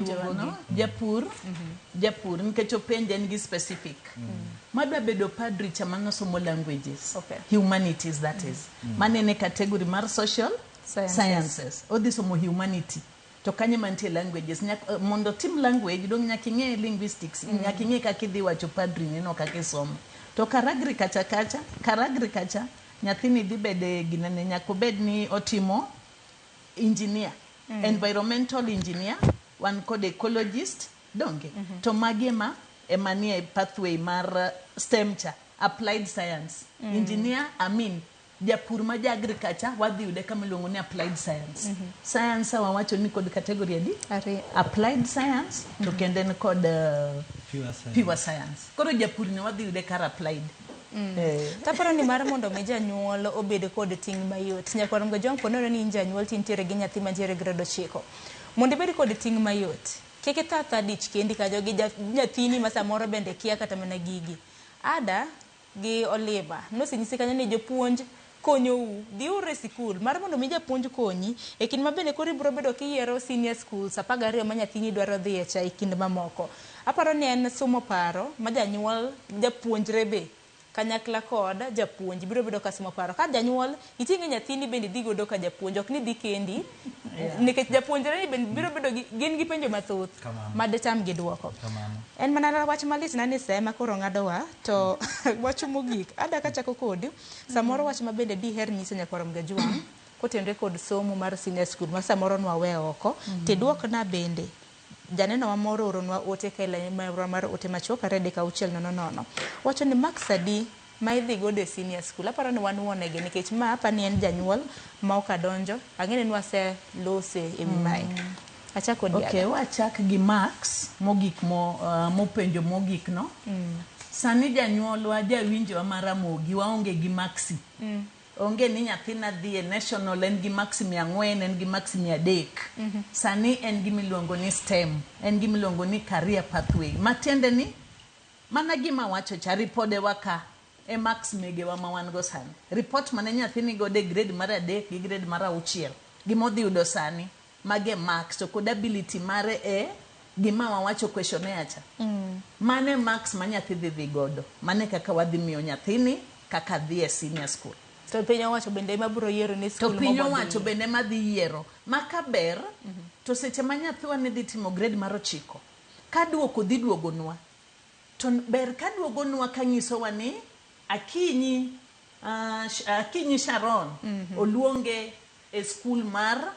no? Japur nikech openje en gi specific. Madwa bedo padri chamano somo languages. Humanities that is. Manene category mar social sciences. Odhi somo humanity. To kanye mantie languages. Mondo tim language dong nyaka ing'e linguistics. Nyaka ing'e kaka idhi wacho padri neno kaka isomo. To karagriculture nyathini dhi bede ginene nyaka obed ni otimo engineer. Environmental engineer. One called ecologist, donge. To magema emanie pathway mar STEM cha, applied science. Engineer, japur ma agriculture, wadhi yude kama iluongo ni applied science. Science wawacho ni kod category adi? Applied science, to kende ni kod pure science. Koro japur ni wadhi yude kar applied. Taparo ni mar mondo mi janyuol obed kod ting' mayot. Nyakwarom go jong ponore ni janyuol tintiere gi nyathi mantiere grade 9. Mondo ibed kod ting' mayot. Keke tata dich kendi ka jogi nyathini ma samoro bende kia kata mana gigi. Ada gi Oliver nosinyisi kanyo ni jopuonj konyou diure sikul mar mondo mi japuonj konyi e kind mabende koro ibiro bedo kiyiero senior schools 12 ma nyathini dwaro dhi e cha e kind mamoko. Aparo ni en somo paro ma janyuol japuonjre be kanyakla kod japuonj biro bedo ka somo paro ka janyuol itinge nyathini bende dhi godo ka japuonj ok ni dhi kendi nikech japuonjre bende biro bedo gin gi penjo mathoth ma detam gi duoko. En mana wach malit na ni sema koro ngadowa to wach mogik ada ka chako kodi samoro wach ma bende diher nyiso Nyakwarom Gajwang kotenre kod somo mar senior school ma samoro nwawe oko te duok na bende janeno wa moro oronwa ote kaila mar ote machoka rede ka 600 wacho ni max adi ma idhi gode senior school. Aparo ni wan wonege nikech ma apa ni en janyuol ma okadonjo ang'ene ni wase lose e mai. Achako diaga. Okay, wachak gi max mogik mopenjo mogik no. Sani janyuol wa jawinjo maramogi waonge gi maxi. Onge ni nyathina dhi e national en gi maxi 400 en gi maxi 300. Sani en gi miluongo ni STEM, en gi miluongo ni career pathway. Matiende ni mana gima wacho cha ripode waka e max megewa ma wan go sani. Report mane nyathini go de grade mar 3 gi grade mar 6 gimodhi yudo sani mage max to kod ability mare e gima wawacho questionnaire cha. Mane max ma nyathi dhi godo. Mane kaka wadhi miyo nyathini kaka dhi e senior school. To piny owacho bende ma biro yiero ni school mo. To piny owacho bende ma dhi yiero. Makaber to seche ma nyathiwa ne dhi timo grade mar 9. Ka duoko dhi duogonwa. To ber ka duogonwa kanyisowa ni Akinyi Sharon oluonge e school mar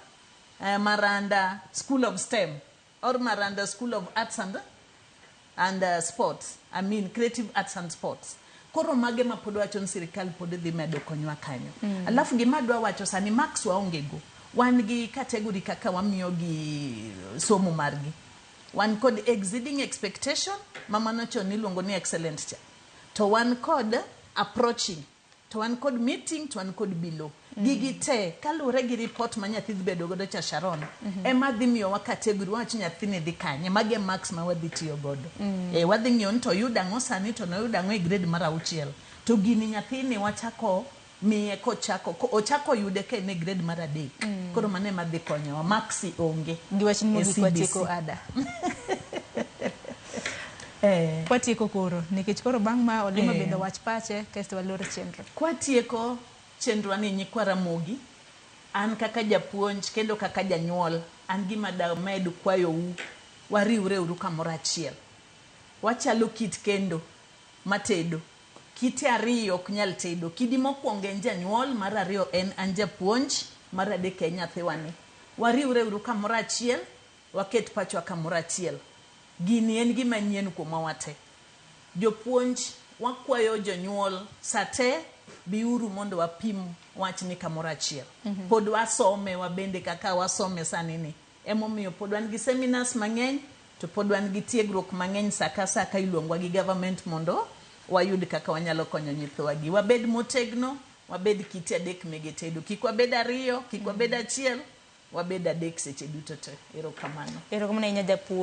Maranda School of STEM or Maranda School of Arts and Sports. Creative Arts and Sports. Koro mage ma pod wacho ni sirikal pod dhi medo konywa kanyo. Alafu gima dwa wacho sani max waonge go. Wan gi category kaka wamiyo gi somo margi. Wan kod exceeding expectation mamano chon iluongo ni excellent cha. To wan kod approaching. To wan kod meeting to wan kod below. Gigi te kalure gi report ma nyathi dhi bedo godo cha Sharon. Ema dhi miyo wa category wacho nyathini dhi kanye mage max ma wadhi tiyo godo. Wadhi ng'iyo to yudango sani to no yudango e grade mar 6. To gini nyathini wachako miye ochako yude ke ne grade mar 3. Koro mane ma dhi konyo maxi onge. Giwachni mogik watieko ada. Kwatieko koro nikech koro bang' ma olima bendo wach pache kasto waloro chenro. Kwatieko chenro ni nyikwara mogi an kaka japuonj kendo kaka janyuol an gima da med kwayo u wariwre uru kamoro achiel. Wachalo kit kendo matedo. Kite 2 ok nyal tedo. Kidi mokwongo en janyuol, mar 2 en an japuonj, mar 3 en nyathiwani. Wariwre uru kamoro achiel, waket pachwa kamoro achiel. Gini en gima nyien kuomwa wate. Jopuonj wakwayo jonyuol sate biuru mondo wapim wach ni kamoro achiel. Pod wasome wabende kaka wasome sani ni. Emomiyo pod wan gi seminars mang'eny to pod wan gi tiegruok mang'eny saka iluongwa gi government mondo wayud kaka wanyalo konyo nyithiwa gi. Wabed motegno, wabed kite 3 mege tedo. Kik wabed 2, kik wabed 1, wabed 3 seche duto te. Erokamano. Erokamano ahinya japuonj.